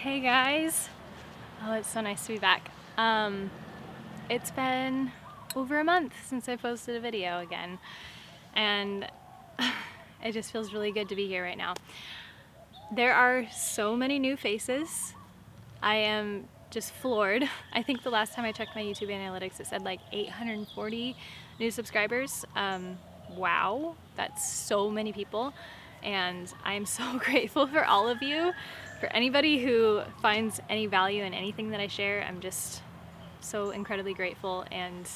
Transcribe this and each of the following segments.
Hey guys. Oh, it's so nice to be back. It's been over a month since I posted a video again, and it just feels really good to be here right now. There are so many new faces. I am just floored. I think the last time I checked my YouTube analytics, it said like 840 new subscribers. Wow, that's so many people. And I'm so grateful for all of you. For anybody who finds any value in anything that I share, I'm just so incredibly grateful and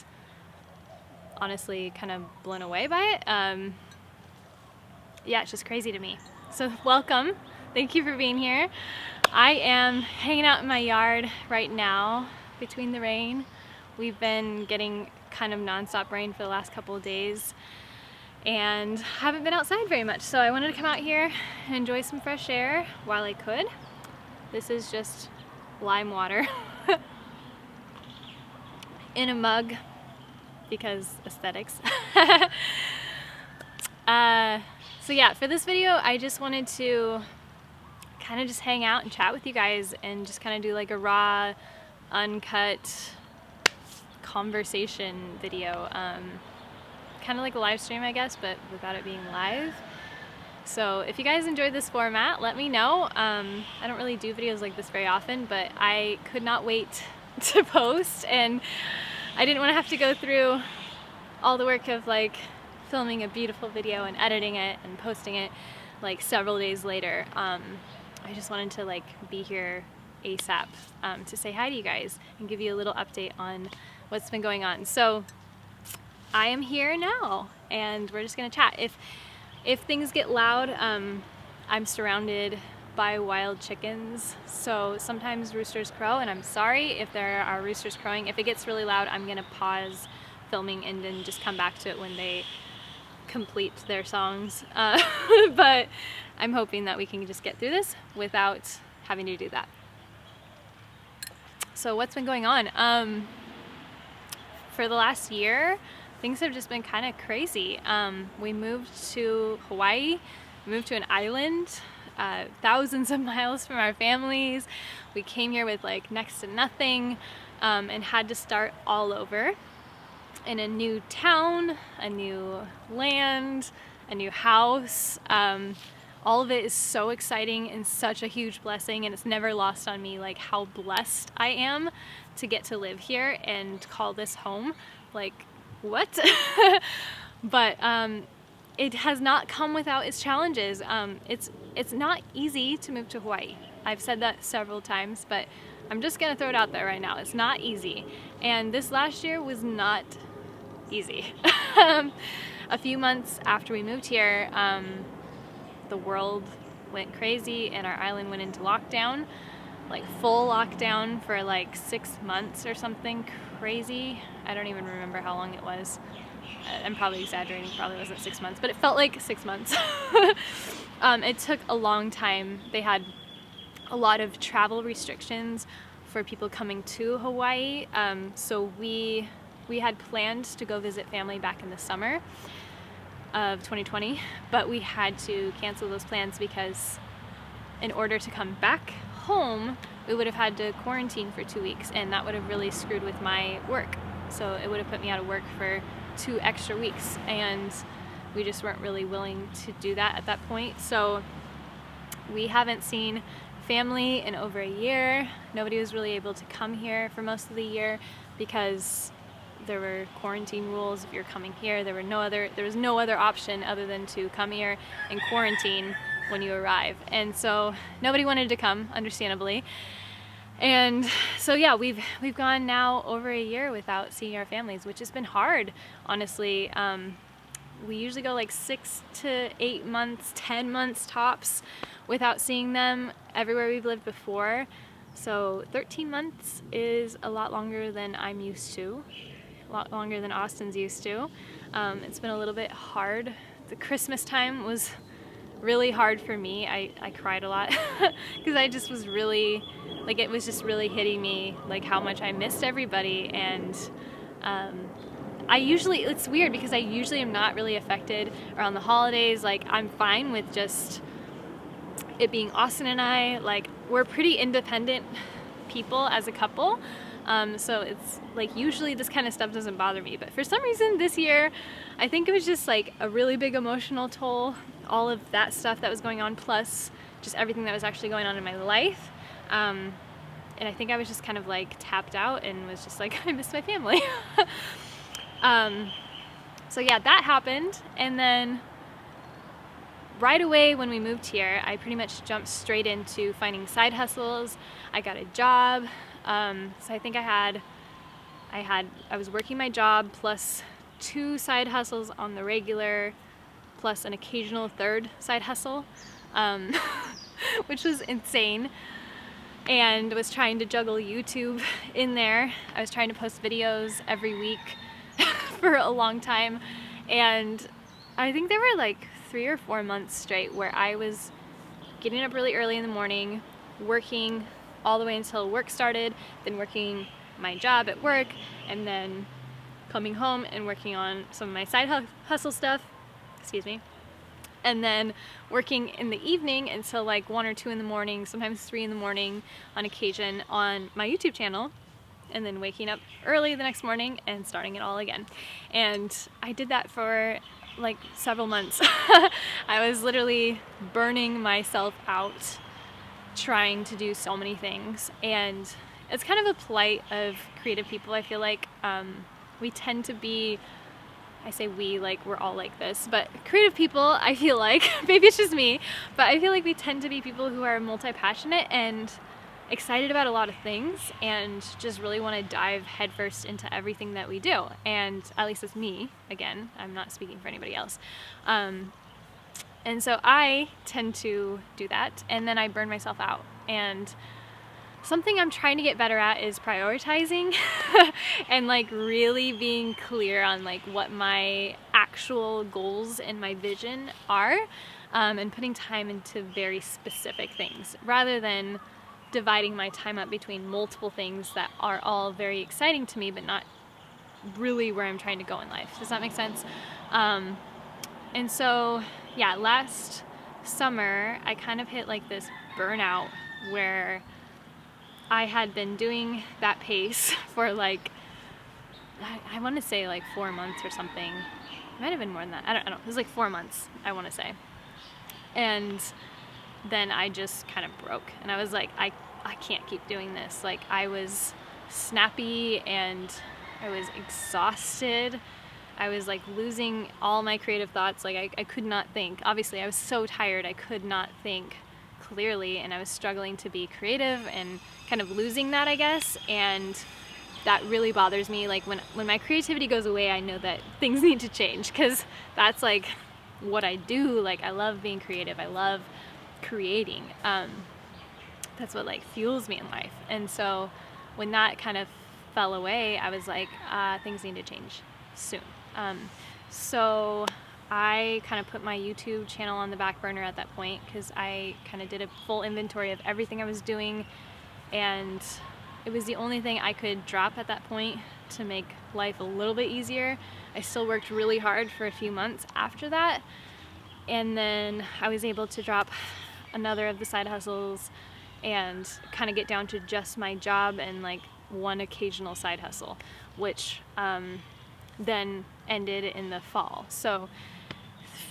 honestly kind of blown away by it. Yeah, it's just crazy to me. So welcome. Thank you for being here. I am hanging out in my yard right now between the rain. We've been getting kind of nonstop rain for the last couple of days and haven't been outside very much. So I wanted to come out here and enjoy some fresh air while I could. This is just lime water in a mug because aesthetics. So yeah, for this video, I just wanted to kind of just hang out and chat with you guys and just kind of do like a raw, uncut conversation video. Kind of like a live stream, I guess, but without it being live. So if you guys enjoyed this format, let me know. I don't really do videos like this very often, but I could not wait to post, and I didn't want to have to go through all the work of like filming a beautiful video and editing it and posting it like several days later. I just wanted to like be here ASAP to say hi to you guys and give you a little update on what's been going on. So I am here now and we're just gonna chat. If things get loud, I'm surrounded by wild chickens, so sometimes roosters crow, and I'm sorry if there are roosters crowing. If it gets really loud, I'm gonna pause filming and then just come back to it when they complete their songs. But I'm hoping that we can just get through this without having to do that. So what's been going on? For the last year, things have just been kind of crazy. We moved to Hawaii, moved to an island, thousands of miles from our families. We came here with like next to nothing and had to start all over in a new town, a new land, a new house. All of it is so exciting and such a huge blessing, and it's never lost on me like how blessed I am to get to live here and call this home. Like, what? But it has not come without its challenges. It's not easy to move to Hawaii. I've said that several times, but I'm just gonna throw it out there right now. It's not easy, and this last year was not easy. A few months after we moved here, the world went crazy and our island went into lockdown, like full lockdown for like 6 months or something crazy. I don't even remember how long it was. I'm probably exaggerating, probably wasn't 6 months, but it felt like 6 months. It took a long time. They had a lot of travel restrictions for people coming to Hawaii. So we had planned to go visit family back in the summer of 2020, but we had to cancel those plans because in order to come back home, we would have had to quarantine for 2 weeks, and that would have really screwed with my work. So it would have put me out of work for 2 extra weeks, and we just weren't really willing to do that at that point. So we haven't seen family in over a year. Nobody was really able to come here for most of the year because there were quarantine rules. If you're coming here, there was no other option other than to come here and quarantine when you arrive. And so nobody wanted to come, understandably. And so yeah, we've gone now over a year without seeing our families, which has been hard, honestly. We usually go like 6 to 8 months, 10 months tops without seeing them everywhere we've lived before. So 13 months is a lot longer than I'm used to, a lot longer than Austin's used to. It's been a little bit hard. The Christmas time was really hard for me. I cried a lot because I just was really, like, it was just really hitting me like how much I missed everybody. And it's weird because I usually am not really affected around the holidays. Like, I'm fine with just it being Austin and I, like, we're pretty independent people as a couple. So it's like usually this kind of stuff doesn't bother me, but for some reason this year, I think it was just like a really big emotional toll, all of that stuff that was going on, plus just everything that was actually going on in my life. And I think I was just kind of like tapped out and was just like, I miss my family. So yeah, that happened. And then right away when we moved here, I pretty much jumped straight into finding side hustles. I got a job. So I think I was working my job plus 2 side hustles on the regular, plus an occasional third side hustle, which was insane. And was trying to juggle YouTube in there. I was trying to post videos every week for a long time. And I think there were like 3 or 4 months straight where I was getting up really early in the morning, working all the way until work started, then working my job at work, and then coming home and working on some of my side hustle stuff, and then working in the evening until like 1 or 2 in the morning, sometimes 3 in the morning on occasion on my YouTube channel, and then waking up early the next morning and starting it all again. And I did that for like several months. I was literally burning myself out trying to do so many things, and it's kind of a plight of creative people. I feel like we tend to be, I say we, like we're all like this, but creative people, I feel like, maybe it's just me, but I feel like we tend to be people who are multi-passionate and excited about a lot of things and just really want to dive headfirst into everything that we do. And at least it's me, again, I'm not speaking for anybody else. And so I tend to do that, and then I burn myself out. And something I'm trying to get better at is prioritizing and like really being clear on like what my actual goals and my vision are, and putting time into very specific things rather than dividing my time up between multiple things that are all very exciting to me but not really where I'm trying to go in life. Does that make sense? And so yeah, last summer I kind of hit like this burnout where I had been doing that pace for like, I want to say like 4 months or something. It might have been more than that. I don't know. It was like 4 months, I want to say. And then I just kind of broke, and I was like, I can't keep doing this. Like, I was snappy and I was exhausted. I was like losing all my creative thoughts. Like I could not think. Obviously I was so tired I could not think clearly, and I was struggling to be creative and kind of losing that, I guess. And that really bothers me. Like when my creativity goes away, I know that things need to change, because that's like what I do. Like I love being creative. I love creating. That's what like fuels me in life. And so when that kind of fell away, I was like, things need to change soon. So I kind of put my YouTube channel on the back burner at that point, because I kind of did a full inventory of everything I was doing, and it was the only thing I could drop at that point to make life a little bit easier. I still worked really hard for a few months after that, and then I was able to drop another of the side hustles and kind of get down to just my job and like one occasional side hustle, which then ended in the fall. So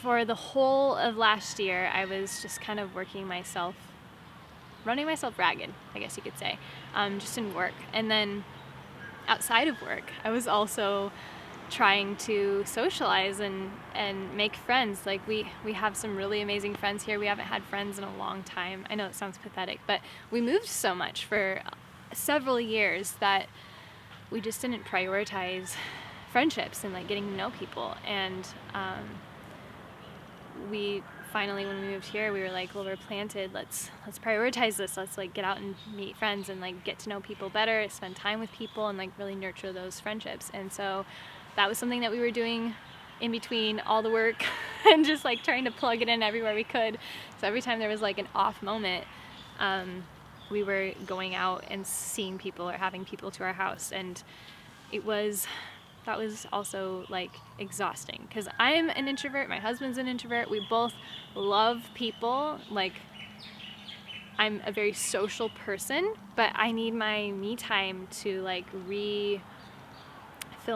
for the whole of last year, I was just kind of running myself ragged, I guess you could say, just in work. And then outside of work, I was also trying to socialize and make friends. Like we have some really amazing friends here. We haven't had friends in a long time. I know it sounds pathetic, but we moved so much for several years that we just didn't prioritize friendships and like getting to know people. And we finally, when we moved here, we were like, well, we're planted, let's prioritize this. Let's like get out and meet friends and like get to know people better, spend time with people, and like really nurture those friendships. And so that was something that we were doing in between all the work and just like trying to plug it in everywhere we could. So every time there was like an off moment, we were going out and seeing people or having people to our house. And that was also like exhausting, because I'm an introvert, my husband's an introvert. We both love people, like I'm a very social person, but I need my me time to like refill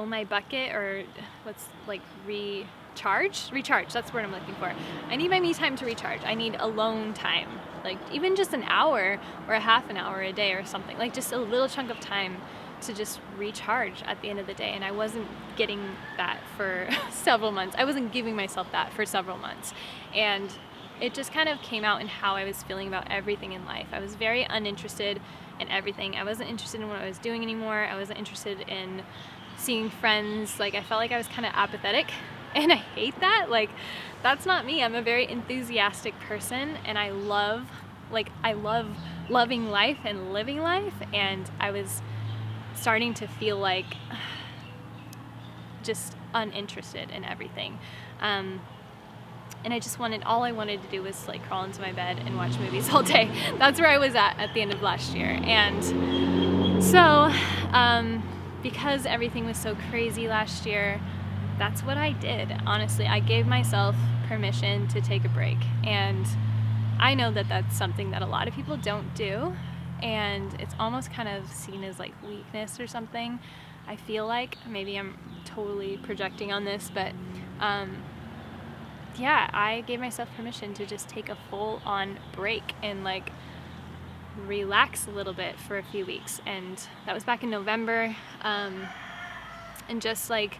my bucket, or what's like recharge, that's the word I'm looking for. I need my me time to recharge. I need alone time, like even just an hour or a half an hour a day or something, like just a little chunk of time to just recharge at the end of the day. And I wasn't getting that for several months. I wasn't giving myself that for several months. And it just kind of came out in how I was feeling about everything in life. I was very uninterested in everything. I wasn't interested in what I was doing anymore. I wasn't interested in seeing friends. Like, I felt like I was kind of apathetic, and I hate that. Like, that's not me. I'm a very enthusiastic person, and I love loving life and living life, and I was starting to feel like just uninterested in everything. And I just all I wanted to do was like crawl into my bed and watch movies all day. That's where I was at the end of last year. And so, because everything was so crazy last year, that's what I did. Honestly, I gave myself permission to take a break. And I know that that's something that a lot of people don't do. And it's almost kind of seen as like weakness or something. I feel like maybe I'm totally projecting on this, but yeah, I gave myself permission to just take a full-on break and like relax a little bit for a few weeks. And that was back in November. And just like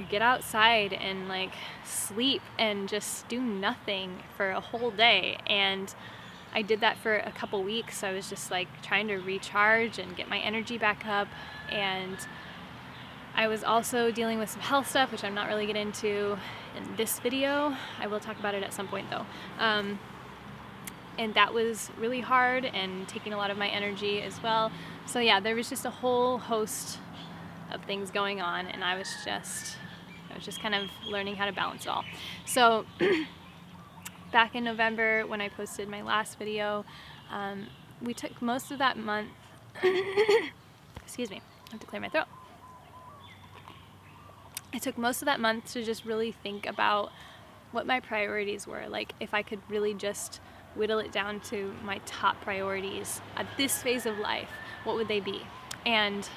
get outside and like sleep and just do nothing for a whole day. And I did that for a couple weeks. I was just like trying to recharge and get my energy back up. And I was also dealing with some health stuff, which I'm not really getting into in this video. I will talk about it at some point though. And that was really hard and taking a lot of my energy as well. So yeah, there was just a whole host of things going on, and I was just kind of learning how to balance it all. So back in November when I posted my last video, we took most of that month, excuse me, I have to clear my throat. I took most of that month to just really think about what my priorities were. Like, if I could really just whittle it down to my top priorities at this phase of life, what would they be? And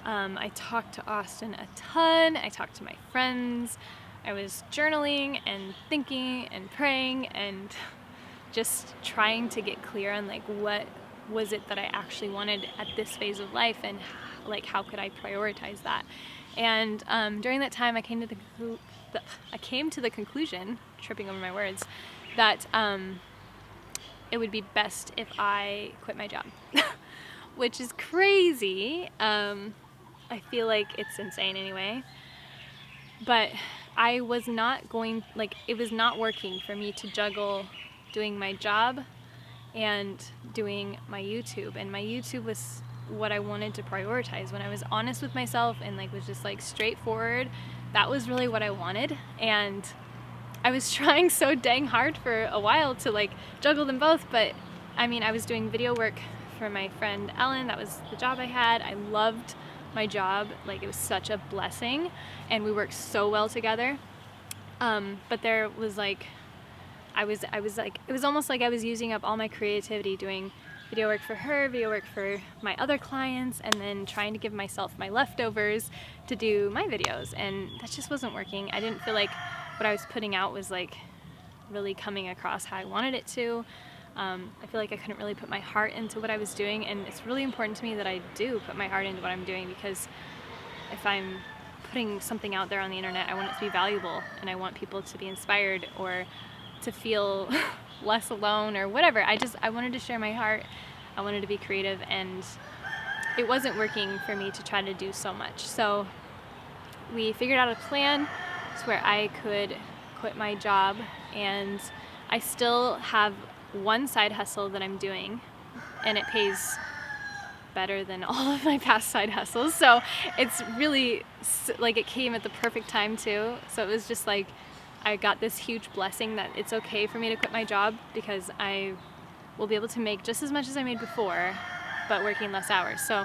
I talked to Austin a ton. I talked to my friends. I was journaling and thinking and praying and just trying to get clear on like what was it that I actually wanted at this phase of life, and like how could I prioritize that. And during that time, I came to the conclusion, tripping over my words, that it would be best if I quit my job, which is crazy. I feel like it's insane anyway, but I was not going, like, it was not working for me to juggle doing my job and doing my YouTube. And my YouTube was what I wanted to prioritize. When I was honest with myself and like was just like straightforward, that was really what I wanted. And I was trying so dang hard for a while to like juggle them both. But I mean, I was doing video work for my friend Ellen. That was the job I had. I loved my job. Like, it was such a blessing, and we worked so well together. But there was like, I was like, it was almost like I was using up all my creativity doing video work for her, video work for my other clients, and then trying to give myself my leftovers to do my videos. And that just wasn't working. I didn't feel like what I was putting out was like really coming across how I wanted it to. I feel like I couldn't really put my heart into what I was doing, and it's really important to me that I do put my heart into what I'm doing, because if I'm putting something out there on the internet, I want it to be valuable, and I want people to be inspired or to feel less alone or whatever. I wanted to share my heart. I wanted to be creative, and it wasn't working for me to try to do so much. So we figured out a plan to where I could quit my job, and I still have one side hustle that I'm doing, and it pays better than all of my past side hustles. So it's really like, it came at the perfect time too. So it was just like, I got this huge blessing that it's okay for me to quit my job, because I will be able to make just as much as I made before, but working less hours. So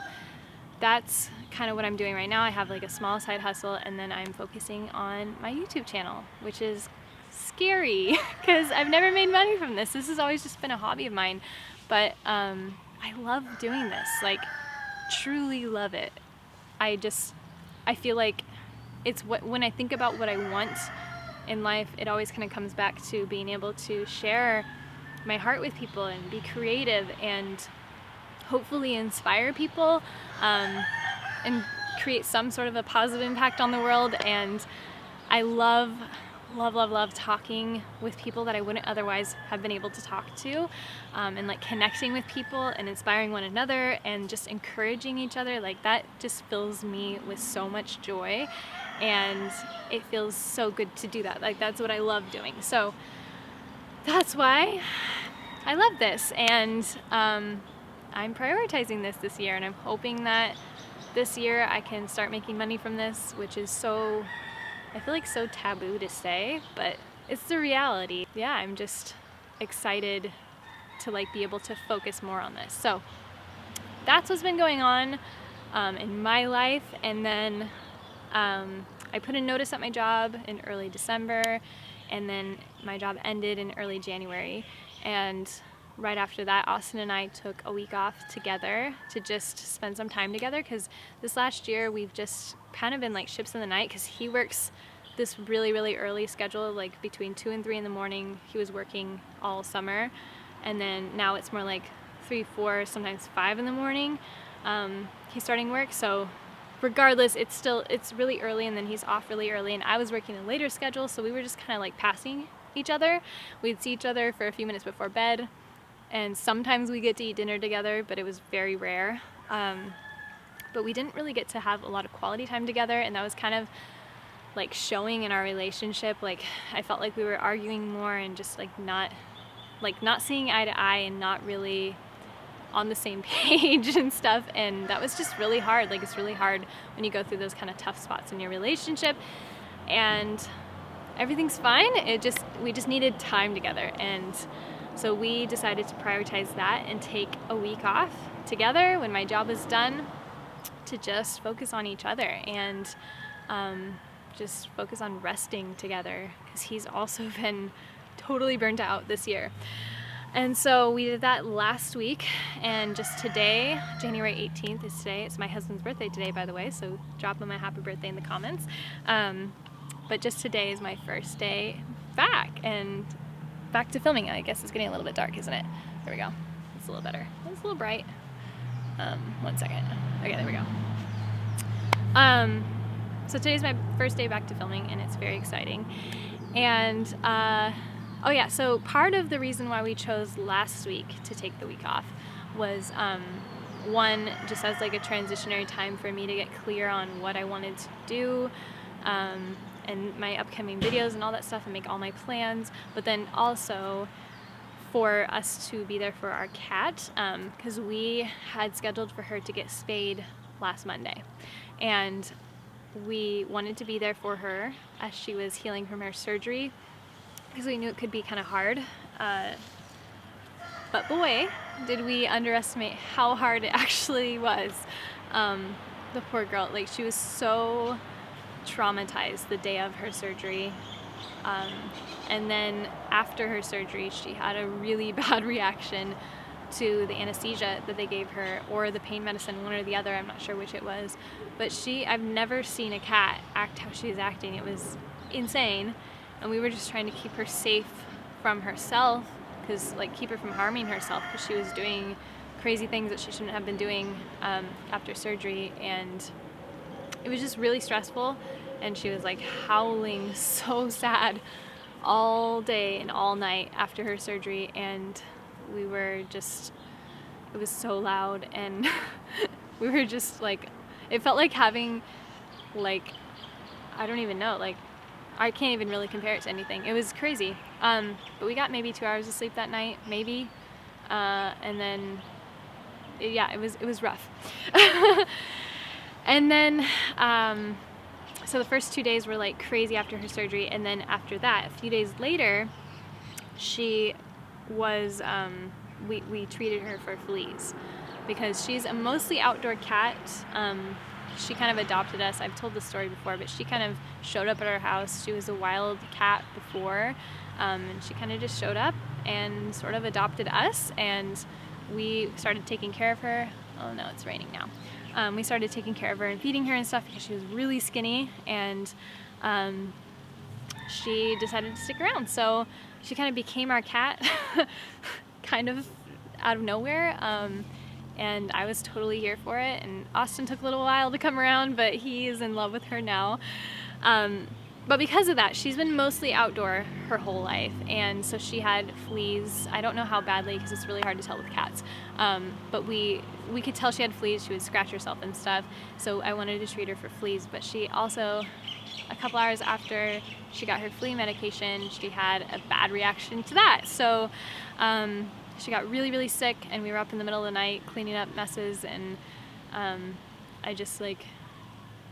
that's kind of what I'm doing right now. I have like a small side hustle, and then I'm focusing on my YouTube channel, which is scary because I've never made money from this. This has always just been a hobby of mine, but I love doing this, like truly love it. I feel like it's when I think about what I want in life, it always kind of comes back to being able to share my heart with people and be creative and hopefully inspire people, and create some sort of a positive impact on the world. And I love talking with people that I wouldn't otherwise have been able to talk to, and like connecting with people and inspiring one another and just encouraging each other. Like that just fills me with so much joy, and it feels so good to do that. Like that's what I love doing. So that's why I love this, and I'm prioritizing this year, and I'm hoping that this year I can start making money from this, which is so, I feel like so taboo to say, but it's the reality. Yeah, I'm just excited to like be able to focus more on this. So that's what's been going on in my life. And then I put a notice at my job in early December, and then my job ended in early January. And right after that, Austin and I took a week off together to just spend some time together, because this last year we've just kind of been like ships in the night, because he works this really early schedule, like between 2 and 3 in the morning. He was working all summer, and then now it's more like 3, 4, sometimes 5 in the morning. He's starting work, so regardless, it's really early, and then he's off really early, and I was working a later schedule, so we were just kind of like passing each other. We'd see each other for a few minutes before bed, and sometimes we get to eat dinner together, but it was very rare. But we didn't really get to have a lot of quality time together, and that was kind of like showing in our relationship. Like I felt like we were arguing more and just like not seeing eye to eye and not really on the same page and stuff, and that was just really hard. Like it's really hard when you go through those kind of tough spots in your relationship, and everything's fine. We just needed time together, and so we decided to prioritize that and take a week off together when my job was done to just focus on each other and just focus on resting together, because he's also been totally burnt out this year. And so we did that last week, and just today, January 18th is today. It's my husband's birthday today, by the way, so drop him a happy birthday in the comments. But just today is my first day back, and back to filming. I guess it's getting a little bit dark, isn't it? There we go. It's a little better. It's a little bright. 1 second. Okay, there we go. So today's my first day back to filming, and it's very exciting. And oh yeah, so part of the reason why we chose last week to take the week off was one, just as like a transitionary time for me to get clear on what I wanted to do, and my upcoming videos and all that stuff, and make all my plans, but then also for us to be there for our cat, because we had scheduled for her to get spayed last Monday, and we wanted to be there for her as she was healing from her surgery, because we knew it could be kind of hard. But boy, did we underestimate how hard it actually was. The poor girl, like she was so traumatized the day of her surgery. And then after her surgery, she had a really bad reaction to the anesthesia that they gave her, or the pain medicine, one or the other. I'm not sure which it was. But I've never seen a cat act how she was acting. It was insane. And we were just trying to keep her safe from herself, keep her from harming herself, because she was doing crazy things that she shouldn't have been doing after surgery. And it was just really stressful. And she was like howling so sad all day and all night after her surgery. And it was so loud, and we were just like, it felt like having, like, I don't even know, like, I can't even really compare it to anything. It was crazy. But we got maybe 2 hours of sleep that night, maybe. And then, it was rough. And then, so the first 2 days were like crazy after her surgery. And then after that, a few days later, she was, we treated her for fleas, because she's a mostly outdoor cat. she kind of adopted us. I've told this story before, but she kind of showed up at our house. She was a wild cat before, and she kind of just showed up and sort of adopted us, and we started taking care of her. Oh no, it's raining now. We started taking care of her and feeding her and stuff because she was really skinny, and she decided to stick around. So she kind of became our cat kind of out of nowhere, and I was totally here for it. And Austin took a little while to come around, but he is in love with her now. But because of that, she's been mostly outdoor her whole life, and so she had fleas. I don't know how badly, because it's really hard to tell with cats, but we could tell she had fleas. She would scratch herself and stuff, so I wanted to treat her for fleas. But she also, a couple hours after she got her flea medication, she had a bad reaction to that. So she got really, really sick, and we were up in the middle of the night cleaning up messes, and I just, like,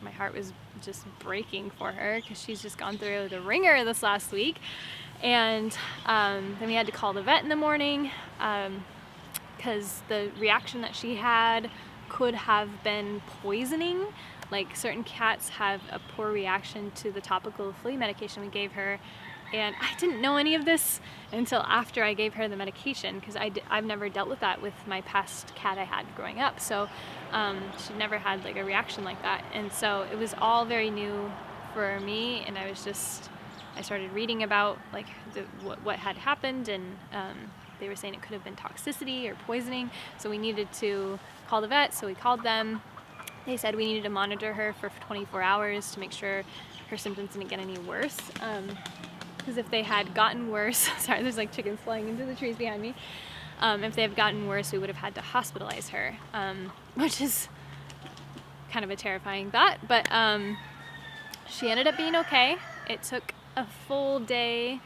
my heart was just breaking for her because she's just gone through the ringer this last week. And then we had to call the vet in the morning because the reaction that she had could have been poisoning. Like, certain cats have a poor reaction to the topical flea medication we gave her, and I didn't know any of this until after I gave her the medication, because I've never dealt with that with my past cat I had growing up. So she'd never had like a reaction like that, and so it was all very new for me. And I started reading about like what had happened, and they were saying it could have been toxicity or poisoning, so we needed to call the vet. So we called them. They said we needed to monitor her for 24 hours to make sure her symptoms didn't get any worse. Because if they had gotten worse, sorry, there's like chickens flying into the trees behind me. If they had gotten worse, we would have had to hospitalize her, which is kind of a terrifying thought. But she ended up being okay. It took a full day,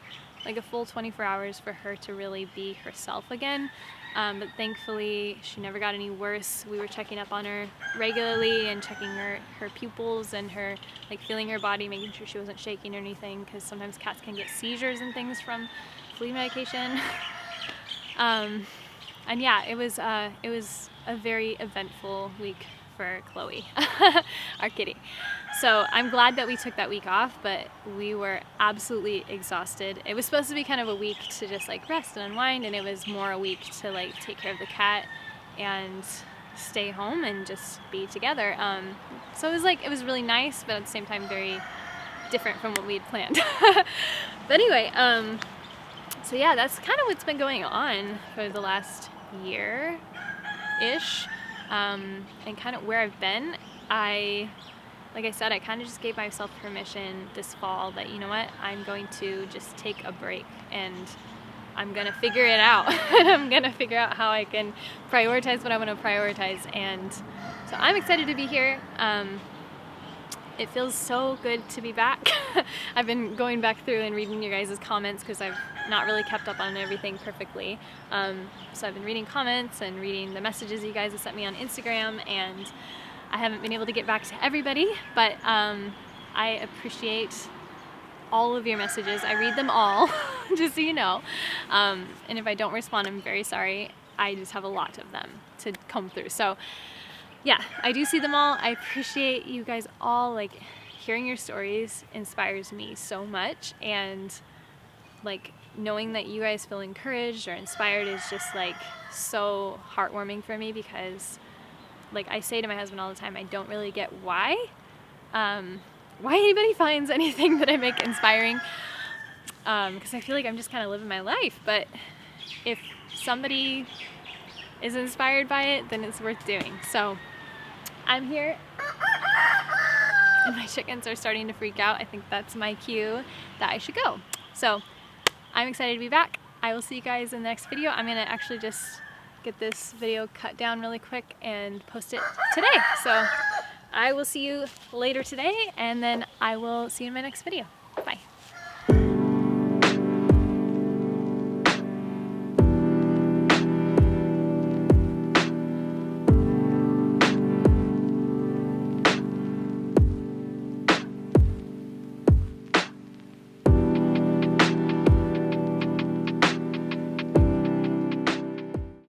like a full 24 hours for her to really be herself again. But thankfully, she never got any worse. We were checking up on her regularly and checking her pupils and her, like, feeling her body, making sure she wasn't shaking or anything, because sometimes cats can get seizures and things from flea medication. And yeah, it was a very eventful week for Chloe, our kitty. So I'm glad that we took that week off, but we were absolutely exhausted. It was supposed to be kind of a week to just like rest and unwind, and it was more a week to like take care of the cat and stay home and just be together. So it was really nice, but at the same time very different from what we had planned. But anyway, so yeah, that's kind of what's been going on for the last year-ish, and kind of where I've been. Like I said, I kind of just gave myself permission this fall that, you know what, I'm going to just take a break, and I'm going to figure it out. I'm going to figure out how I can prioritize what I want to prioritize. And so I'm excited to be here. It feels so good to be back. I've been going back through and reading your guys' comments because I've not really kept up on everything perfectly. So I've been reading comments and reading the messages you guys have sent me on Instagram, and I haven't been able to get back to everybody, but I appreciate all of your messages. I read them all, just so you know. And if I don't respond, I'm very sorry. I just have a lot of them to comb through. So yeah, I do see them all. I appreciate you guys all. Like, hearing your stories inspires me so much, and like knowing that you guys feel encouraged or inspired is just like so heartwarming for me, because like I say to my husband all the time, I don't really get why anybody finds anything that I make inspiring, because I feel like I'm just kind of living my life. But if somebody is inspired by it, then it's worth doing. So I'm here, and my chickens are starting to freak out. I think that's my cue that I should go. So I'm excited to be back. I will see you guys in the next video. I'm gonna actually just get this video cut down really quick and post it today. So I will see you later today, and then I will see you in my next video. Bye.